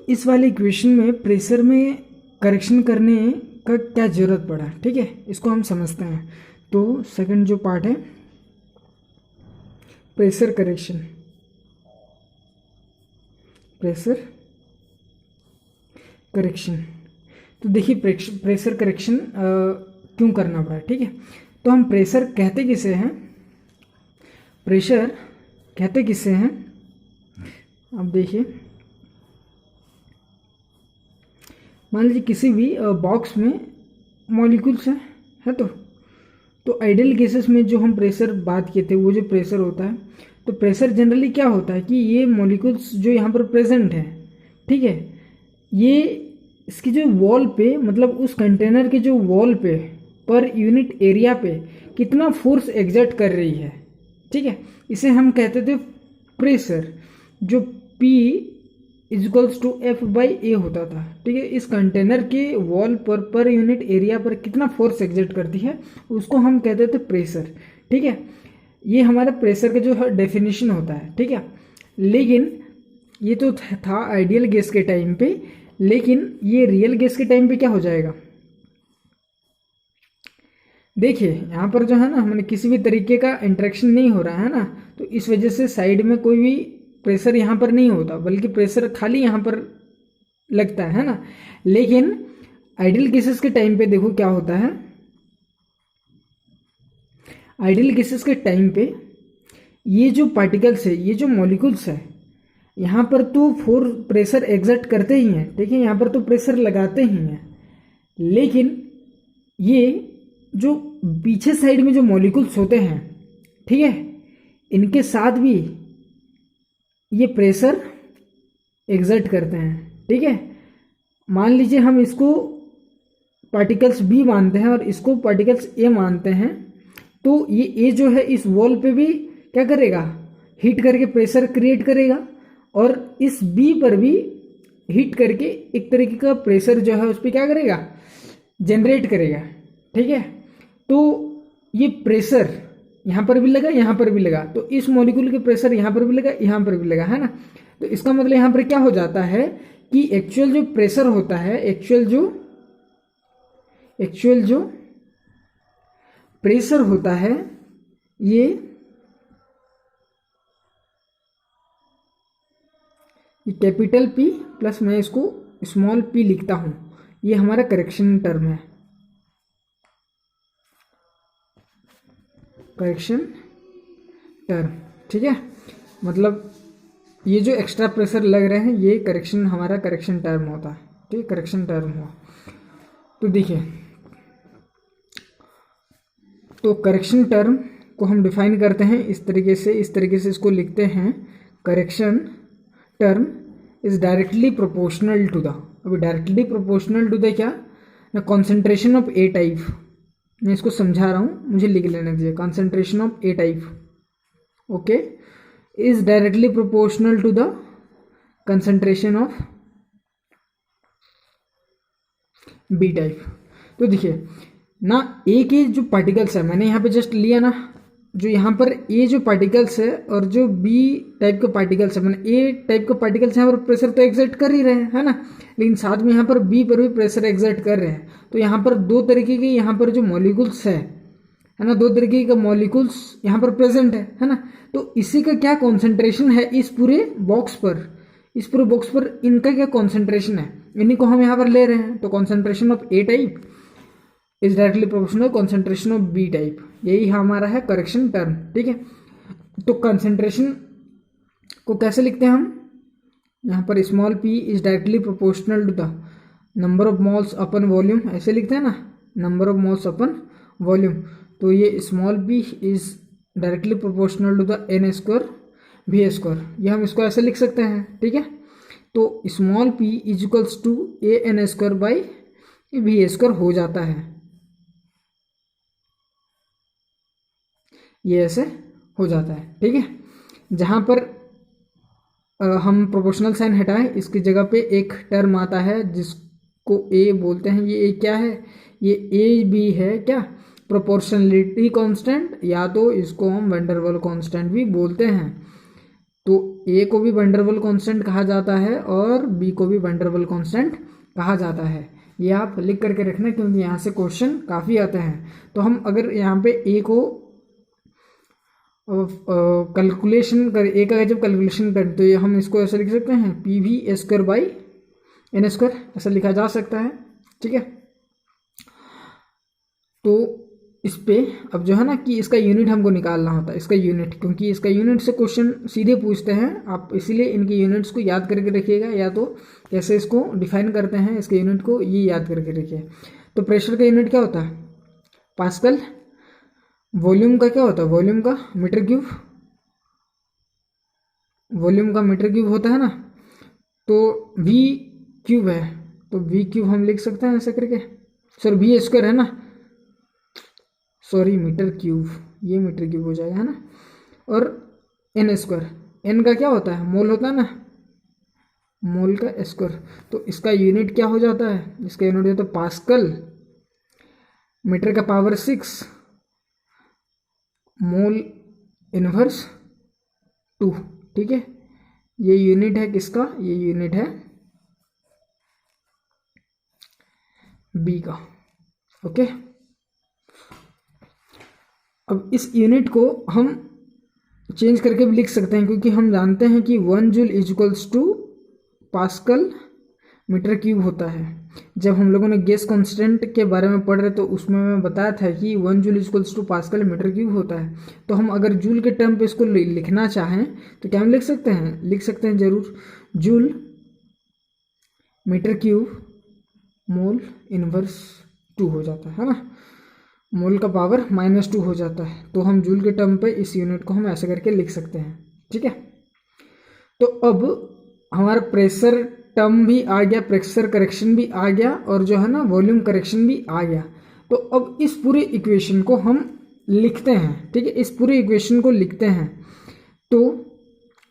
इस वाले इक्वेशन में प्रेशर में करेक्शन करने का क्या ज़रूरत पड़ा, ठीक है, इसको हम समझते हैं। तो सेकंड जो पार्ट है प्रेशर करेक्शन, प्रेशर करेक्शन। तो देखिए प्रेशर करेक्शन क्यों करना पड़ा, ठीक है। तो हम प्रेशर कहते किसे हैं, प्रेशर कहते किसे हैं, अब देखिए मान लीजिए किसी भी बॉक्स में मॉलिक्यूल्स है तो आइडियल केसेस में जो हम प्रेशर बात किए थे वो जो प्रेशर होता है, तो प्रेशर जनरली क्या होता है कि ये मॉलिक्यूल्स जो यहाँ पर प्रेजेंट है, ठीक है, ये इसकी जो वॉल पे मतलब उस कंटेनर के जो वॉल पे पर यूनिट एरिया पे कितना फोर्स एग्जर्ट कर रही है, ठीक है, इसे हम कहते थे प्रेशर, जो P equals to F by A होता था, ठीक है। इस कंटेनर के वॉल पर यूनिट एरिया पर कितना फोर्स एग्जर्ट करती है उसको हम कहते थे प्रेशर, ठीक है। ये हमारा प्रेशर का जो डेफिनेशन होता है, ठीक है। लेकिन ये तो था आइडियल गैस के टाइम पे, लेकिन ये रियल गैस के टाइम पे क्या हो जाएगा, देखिए यहाँ पर जो है ना मैंने किसी भी तरीके का इंटरेक्शन नहीं हो रहा है ना, तो इस वजह से साइड में कोई भी प्रेशर यहाँ पर नहीं होता, बल्कि प्रेशर खाली यहाँ पर लगता है ना। लेकिन आइडियल केसेस के टाइम पे देखो क्या होता है, आइडियल केसेस के टाइम पे ये जो पार्टिकल्स है, ये जो मॉलिक्यूल्स है, यहाँ पर तो प्रेशर एग्जर्ट करते ही हैं, ठीक है, यहाँ पर तो प्रेशर लगाते ही हैं, लेकिन ये जो पीछे साइड में जो मॉलिक्यूल्स होते हैं, ठीक है, इनके साथ भी ये प्रेशर एग्जर्ट करते हैं, ठीक है। मान लीजिए हम इसको पार्टिकल्स बी मानते हैं और इसको पार्टिकल्स ए मानते हैं, तो ये ए जो है इस वॉल पे भी क्या करेगा, हीट करके प्रेशर क्रिएट करेगा, और इस बी पर भी हीट करके एक तरीके का प्रेशर जो है उस पर क्या करेगा, जनरेट करेगा, ठीक है। तो ये प्रेशर यहाँ पर भी लगा, यहाँ पर भी लगा, तो इस मॉलिक्यूल के प्रेशर यहाँ पर भी लगा, यहाँ पर भी लगा, है ना। तो इसका मतलब यहाँ पर क्या हो जाता है कि एक्चुअल जो प्रेशर होता है, एक्चुअल जो प्रेशर होता है, ये कैपिटल P प्लस मैं इसको स्मॉल p लिखता हूँ, ये हमारा करेक्शन टर्म है, करेक्शन टर्म, ठीक है। मतलब ये जो एक्स्ट्रा प्रेशर लग रहे हैं ये करेक्शन हमारा करेक्शन टर्म होता है, ठीक है, करेक्शन टर्म हुआ। तो देखिए, तो करेक्शन टर्म को हम डिफाइन करते हैं इस तरीके से इसको लिखते हैं, correction term is directly proportional to the, अभी डायरेक्टली प्रोपोर्शनल टू द क्या, कॉन्सेंट्रेशन ऑफ ए टाइप, मैं इसको समझा रहा हूँ, मुझे लिख लेने दीजिए, concentration of A type, okay, is directly proportional to the concentration of B type. तो देखिए ना, ए के जो पार्टिकल्स है मैंने यहाँ पे जस्ट लिया ना, जो यहाँ पर ए जो पार्टिकल्स है और जो बी टाइप का पार्टिकल्स है, मैंने ए टाइप का पार्टिकल्स यहाँ पर प्रेशर तो एक्सर्ट कर ही रहे हैं, है ना, लेकिन साथ में यहाँ पर बी पर भी प्रेशर एक्सर्ट कर रहे हैं। तो यहाँ पर दो तरीके के यहाँ पर जो मॉलिक्यूल्स है ना, दो तरीके का मॉलिक्यूल्स यहाँ पर प्रेजेंट है ना। तो इसी का क्या कॉन्सेंट्रेशन है इस पूरे बॉक्स पर, इस पूरे बॉक्स पर इनका क्या कॉन्सेंट्रेशन है, इन्हीं को हम यहाँ पर ले रहे हैं। तो concentration of A type is directly proportional concentration of B type, यही हमारा है करेक्शन टर्म, ठीक है। तो कंसेंट्रेशन को कैसे लिखते हैं हम, यहाँ पर small p is directly proportional to the number of moles upon volume, ऐसे लिखते हैं ना, number of moles upon volume. तो ये small p is directly proportional to the n square v square, ये हम इसको ऐसे लिख सकते हैं, ठीक है। तो small p is equals to A N square by V square हो जाता है, ये ऐसे हो जाता है, ठीक है। जहाँ पर हम प्रोपोर्शनल साइन हटाएं, इसकी जगह पे एक टर्म आता है जिसको ए बोलते हैं, ये ए क्या है, ये ए भी है क्या, प्रोपोर्शनलिटी कांस्टेंट, या तो इसको हम वैन डेर वाल्स कांस्टेंट भी बोलते हैं। तो ए को भी वंडरवॉल कांस्टेंट कहा जाता है और बी को भी वंडरवॉल कांस्टेंट कहा जाता है। ये आप लिख करके रखना क्योंकि यहाँ से क्वेश्चन काफ़ी आते हैं। तो हम अगर यहाँ पे ए को कैलकुलेशन कर, ए का जब कैलकुलेशन करें तो ये हम इसको ऐसे लिख सकते हैं P V A square by N square, ऐसा लिखा जा सकता है। ठीक है, तो इस पे अब जो है ना कि इसका यूनिट हमको निकालना होता है, इसका यूनिट, क्योंकि इसका यूनिट से क्वेश्चन सीधे पूछते हैं आप, इसीलिए इनके यूनिट्स को याद करके रखिएगा, या तो कैसे इसको डिफाइन करते हैं इसके यूनिट को, ये याद करके रखिए। तो प्रेशर का यूनिट क्या होता है? पास्कल। वॉल्यूम का क्या होता है? वॉल्यूम का मीटर क्यूब, वॉल्यूम का मीटर क्यूब होता है ना। तो वी क्यूब है तो वी क्यूब हम लिख सकते हैं ऐसे करके, सर वी स्क्वायर है ना, सॉरी मीटर क्यूब, ये मीटर क्यूब हो जाएगा है ना। और एन स्क्वायर, एन का क्या होता है? मोल होता है ना, मोल का स्क्वायर। तो इसका यूनिट क्या हो जाता है? इसका यूनिट होता है पास्कल, मीटर का पावर 6, मोल इनवर्स 2। ठीक है, ये यूनिट है किसका? ये यूनिट है बी का। ओके, अब इस यूनिट को हम चेंज करके भी लिख सकते हैं, क्योंकि हम जानते हैं कि 1 joule is equals to pascal meter cube होता है। जब हम लोगों ने गैस कांस्टेंट के बारे में पढ़ रहे तो उसमें मैं बताया था कि 1 joule is equals to pascal meter cube होता है। तो हम अगर जूल के टर्म पे इसको लिखना चाहें तो क्या हम लिख सकते हैं? लिख सकते हैं जरूर, joule meter cube mole inverse 2 हो जाता है ना, मोल का पावर -2 हो जाता है। तो हम जूल के टर्म पे इस यूनिट को हम ऐसे करके लिख सकते हैं। ठीक है, तो अब हमारा प्रेशर टर्म भी आ गया, प्रेशर करेक्शन भी आ गया, और जो है ना वॉल्यूम करेक्शन भी आ गया। तो अब इस पूरे इक्वेशन को हम लिखते हैं। ठीक है, इस पूरे इक्वेशन को लिखते हैं तो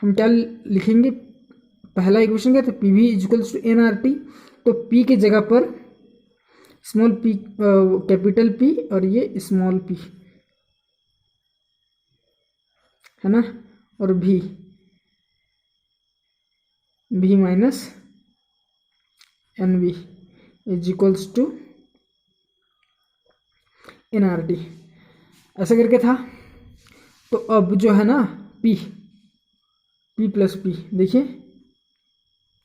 हम क्या लिखेंगे? पहला इक्वेशन क्या था? P V equals to N R T. तो पी के जगह पर स्मॉल पी, कैपिटल पी, और ये स्मॉल पी है ना, और भी भी minus N V is equals to N R T, ऐसा करके था। तो अब जो है ना पी प्लस पी, देखिए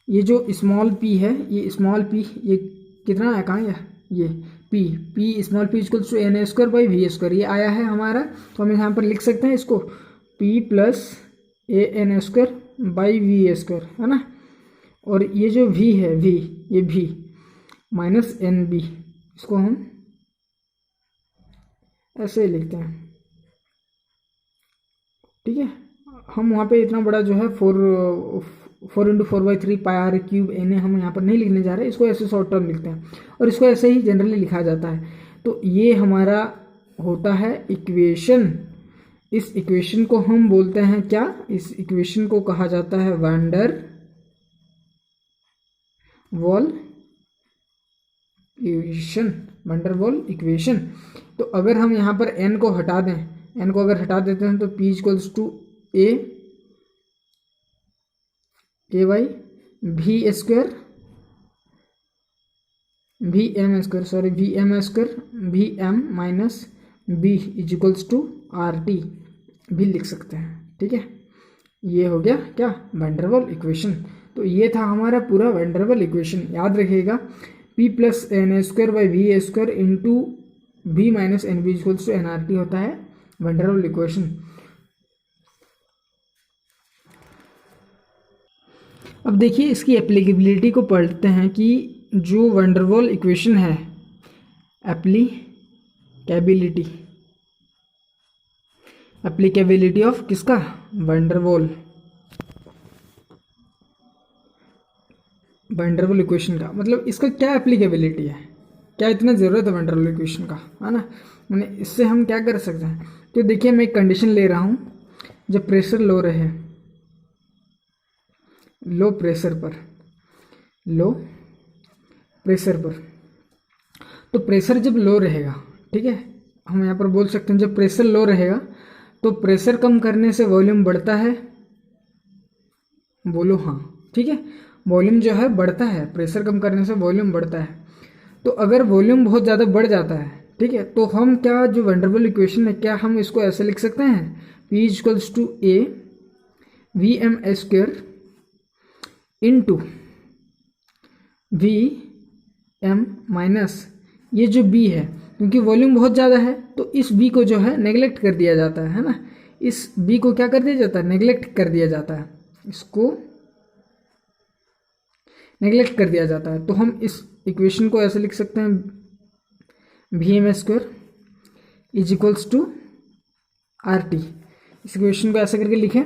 ये जो स्मॉल पी है, ये स्मॉल पी, ये कितना है, कहाँ है ये P small P equals to N square by V square, ये आया है हमारा। तो हम यहाँ पर लिख सकते हैं इसको P plus A N square by V square है ना। और ये जो v है, v, ये v माइनस एन बी, इसको हम ऐसे लिखते हैं। ठीक है, हम वहाँ पे इतना बड़ा जो है 4×4/3 पाई आर क्यूब एन हम यहाँ पर नहीं लिखने जा रहे, इसको ऐसे शॉर्ट टर्म लिखते हैं और इसको ऐसे ही जनरली लिखा जाता है। तो ये हमारा होता है इक्वेशन। इस इक्वेशन को हम बोलते हैं क्या? इस इक्वेशन को कहा जाता है wander wall equation, wander wall equation. तो अगर हम यहाँ पर n को हटा दें, n को अगर हटा देते हैं तो p equals to a by V square V M square V M minus B is equals to R T भी लिख सकते हैं। ठीक है, ये हो गया क्या? वैन डर वाल इक्वेशन। तो ये था हमारा पूरा वैन डर वाल इक्वेशन। याद रखिएगा p plus N square by V square into V minus N B equals to N R T होता है वैन डर वाल इक्वेशन। अब देखिए इसकी एप्लीकेबिलिटी को पढ़ते हैं कि जो वैन डर वाल इक्वेशन है, एप्लीकेबिलिटी ऑफ किसका? वैन डर वाल इक्वेशन का। मतलब इसका क्या एप्लीकेबिलिटी है, क्या इतना ज़रूरत है वैन डर वाल इक्वेशन का, है ना। मैंने इससे हम क्या कर सकते हैं? तो देखिए मैं एक कंडीशन ले रहा हूँ, जब प्रेशर लो रहे, लो प्रेशर पर, तो प्रेशर जब लो रहेगा, ठीक है, हम यहाँ पर बोल सकते हैं जब प्रेशर लो रहेगा तो प्रेशर कम करने से वॉल्यूम बढ़ता है, बोलो हाँ, ठीक है। वॉल्यूम जो है बढ़ता है, प्रेशर कम करने से वॉल्यूम बढ़ता है। तो अगर वॉल्यूम बहुत ज़्यादा बढ़ जाता है, ठीक है, तो हम क्या, जो वंडरबल इक्वेशन है, क्या हम इसको ऐसे लिख सकते हैं, P equals to A V M square into V M minus ये जो B है, क्योंकि वॉल्यूम बहुत ज़्यादा है तो इस B को जो है नेगलेक्ट कर दिया जाता है ना। इस B को क्या कर दिया जाता है, नेगलेक्ट कर दिया जाता है, इसको नेगलेक्ट कर दिया जाता है। तो हम इस इक्वेशन को ऐसे लिख सकते हैं, V M square is equals to R T. इस इक्वेशन को ऐसे करके लिखें,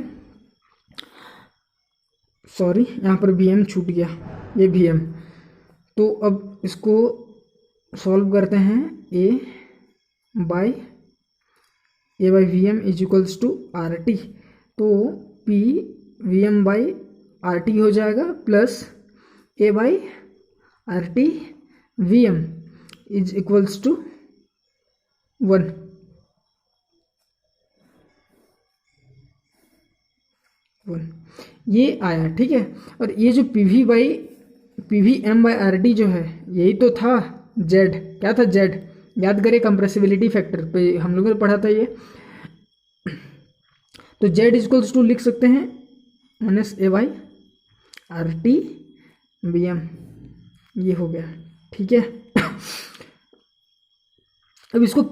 सॉरी यहाँ पर वी एम छूट गया, ये वी एम। तो अब इसको सॉल्व करते हैं, A by V M is equals to R T. तो P V M by R T हो जाएगा plus A by R T V M is equals to 1। ये आया, ठीक है। और ये जो P V M by R T जो है, यही तो था जेड। क्या था, जेड। याद करें कंप्रेसिबिलिटी फैक्टर पे हम लोगों ने पढ़ा था ये। तो जेड इक्वल्स टू लिख सकते हैं minus A by R T B M, ये हो गया, ठीक है। अब इसको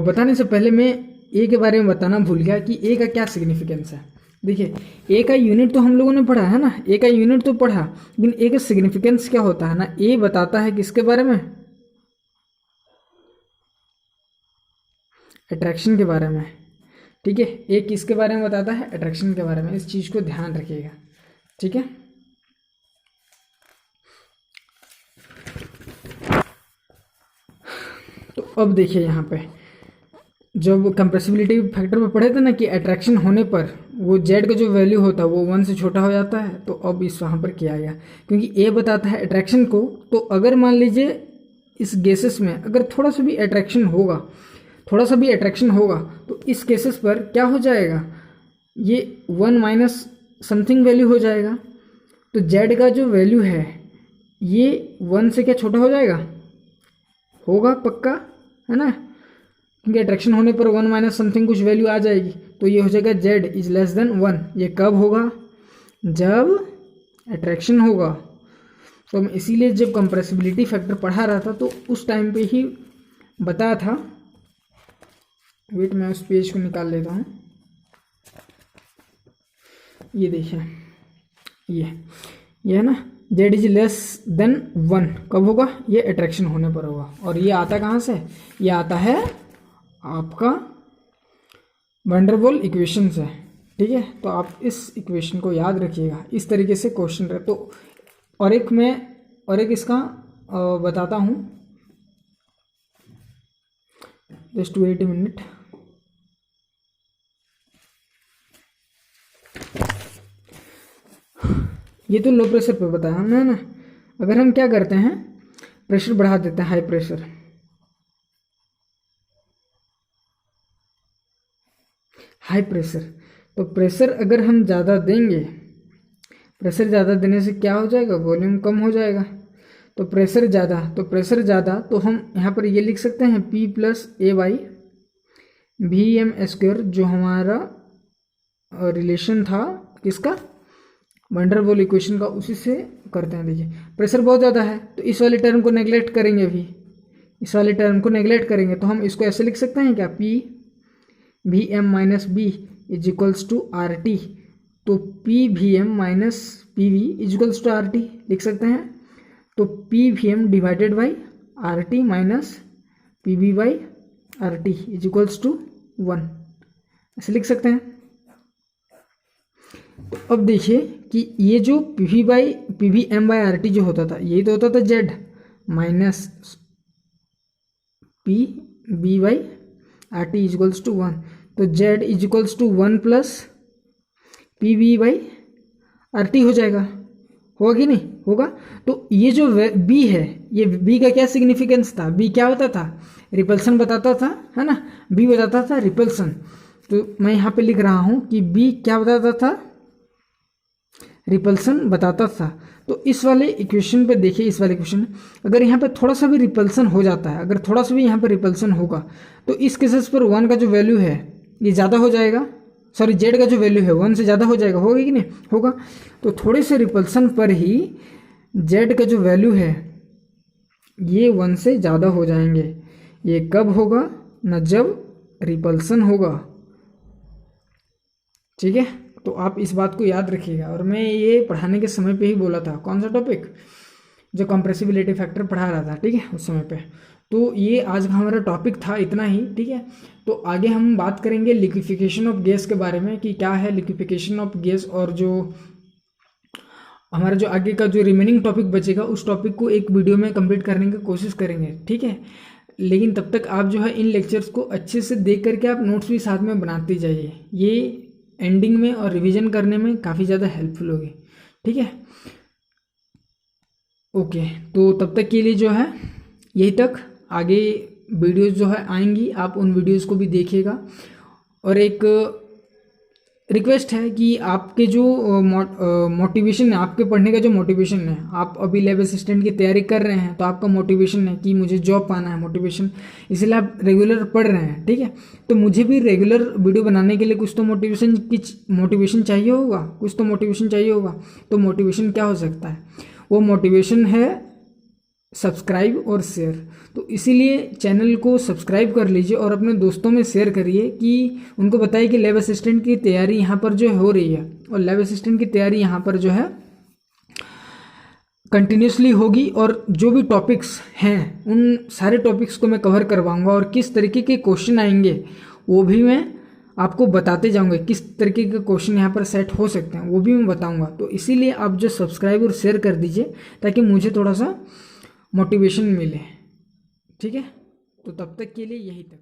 बताने से पहले मैं ए के बारे में बताना भूल गया कि ए का क्या सिग्निफिकेंस है। देखिए, ए का यूनिट तो हम लोगों ने पढ़ा है ना, ए का यूनिट तो पढ़ा, लेकिन ए का सिग्निफिकेंस क्या होता है ना, ए बताता है किसके बारे में, अट्रैक्शन के बारे में, ठीक है। ए किसके बारे में बताता है, अट्रैक्शन के बारे में। इस चीज़ को ध्यान रखिएगा, ठीक है। तो अब देखिए यहाँ पे जब कंप्रेसिबिलिटी फैक्टर में पढ़े थे ना कि अट्रैक्शन होने पर वो जेड का जो वैल्यू होता है वो 1 से छोटा हो जाता है। तो अब इस वहाँ पर किया गया, क्योंकि ए बताता है अट्रैक्शन को। तो अगर मान लीजिए इस गैसेस में अगर थोड़ा सा भी अट्रैक्शन होगा तो इस केसेस पर क्या हो जाएगा, ये 1 माइनस समथिंग वैल्यू हो जाएगा। तो जेड का जो वैल्यू है ये 1 से क्या छोटा हो जाएगा, होगा पक्का, है ना, क्योंकि अट्रैक्शन होने पर 1 माइनस समथिंग कुछ वैल्यू आ जाएगी। तो ये हो जाएगा जेड इज लेस देन 1। ये कब होगा, जब अट्रैक्शन होगा। तो हम इसीलिए जब कंप्रेसिबिलिटी फैक्टर पढ़ा रहा था तो उस टाइम पे ही बताया था। वेट, मैं उस पेज को निकाल लेता हूँ। ये देखिए, ये है ना, जेड इज लेस देन 1 कब होगा, ये अट्रैक्शन होने पर होगा। और ये आता कहाँ से, ये आता है आपका वंडरबॉल इक्वेशन से, ठीक है। तो आप इस इक्वेशन को याद रखिएगा, इस तरीके से क्वेश्चन रहे। तो और एक इसका बताता हूँ, जस्ट वेट ए मिनट। ये तो लो प्रेशर पे बताया हमने ना। अगर हम क्या करते हैं, प्रेशर बढ़ा देते हैं, हाई प्रेशर। तो प्रेशर अगर हम ज़्यादा देंगे, प्रेशर ज़्यादा देने से क्या हो जाएगा, वॉल्यूम कम हो जाएगा। तो प्रेशर ज़्यादा तो हम यहाँ पर ये लिख सकते हैं P plus A by V M square, जो हमारा रिलेशन था किसका, वंडरबॉल इक्वेशन का, उसी से करते हैं। देखिए, प्रेशर बहुत ज़्यादा है तो इस वाले टर्म को नेगलेक्ट करेंगे, अभी इस वाले टर्म को नेगलेक्ट करेंगे। तो हम इसको ऐसे लिख सकते हैं क्या, P V M minus B is equals to R T. तो P V M minus P V is equals to R T लिख सकते हैं। तो P V M divided by R T minus P V by R T is equals to 1, ऐसे लिख सकते हैं। तो अब देखिए कि ये जो P V M by R T जो होता था, यही तो होता था Z minus P B by R T is equals to 1। तो Z is equals to 1 plus P B by R T हो जाएगा, होगा कि नहीं होगा। तो ये जो बी है, ये बी का क्या सिग्निफिकेंस था, बी क्या होता था, रिपल्सन बताता था, है ना, बी बताता था रिपल्सन। तो मैं यहाँ पे लिख रहा हूँ कि बी क्या बताता था, रिपल्सन बताता था। तो इस वाले इक्वेशन पे देखिए, इस वाले इक्वेशन अगर यहाँ पे थोड़ा सा भी रिपल्सन हो जाता है, अगर थोड़ा सा भी यहाँ पे रिपल्सन होगा तो इस केसेस पर 1 का जो वैल्यू है ये ज़्यादा हो जाएगा, सॉरी जेड का जो वैल्यू है 1 से ज़्यादा हो जाएगा, होगा कि नहीं होगा। तो थोड़े से रिपल्सन पर ही जेड का जो वैल्यू है ये 1 से ज़्यादा हो जाएंगे। ये कब होगा ना, जब रिपल्सन होगा। ठीक है, तो आप इस बात को याद रखिएगा। और मैं ये पढ़ाने के समय पे ही बोला था, कौन सा टॉपिक, जो कंप्रेसिबिलिटी फैक्टर पढ़ा रहा था, ठीक है, उस समय पे। तो ये आज का हमारा टॉपिक था, इतना ही, ठीक है। तो आगे हम बात करेंगे लिक्विफिकेशन ऑफ गैस के बारे में कि क्या है लिक्विफिकेशन ऑफ गैस, और जो हमारा जो आगे का जो रिमेनिंग टॉपिक बचेगा उस टॉपिक को एक वीडियो में कंप्लीट करने की कोशिश करेंगे, ठीक है। लेकिन तब तक आप जो है इन लेक्चर्स को अच्छे से देख करके आप नोट्स भी साथ में बनाते जाइए, ये एंडिंग में और रिवीजन करने में काफ़ी ज़्यादा हेल्पफुल होगी, ठीक है। ओके, तो तब तक के लिए जो है यही तक, आगे वीडियोस जो है आएंगी, आप उन वीडियोस को भी देखिएगा। और एक रिक्वेस्ट है कि आपके जो मोटिवेशन है, आपके पढ़ने का जो मोटिवेशन है, आप अभी लैब असिस्टेंट की तैयारी कर रहे हैं तो आपका मोटिवेशन है कि मुझे जॉब पाना है, मोटिवेशन, इसलिए आप रेगुलर पढ़ रहे हैं, ठीक है। तो मुझे भी रेगुलर वीडियो बनाने के लिए कुछ तो मोटिवेशन चाहिए होगा, कुछ तो मोटिवेशन चाहिए होगा। तो मोटिवेशन क्या हो सकता है, वो मोटिवेशन है सब्सक्राइब और शेयर। तो इसीलिए चैनल को सब्सक्राइब कर लीजिए और अपने दोस्तों में शेयर करिए कि उनको बताइए कि लैब असिस्टेंट की तैयारी यहाँ पर जो हो रही है, और लैब असिस्टेंट की तैयारी यहाँ पर जो है कंटिन्यूसली होगी। और जो भी टॉपिक्स हैं उन सारे टॉपिक्स को मैं कवर करवाऊँगा, और किस तरीके के क्वेश्चन आएंगे वो भी मैं आपको बताते जाऊँगा, किस तरीके के क्वेश्चन यहाँ पर सेट हो सकते हैं वो भी मैं बताऊँगा। तो इसीलिए आप जो सब्सक्राइब और शेयर कर दीजिए ताकि मुझे थोड़ा सा मोटिवेशन मिले, ठीक है। तो तब तक के लिए यही तक।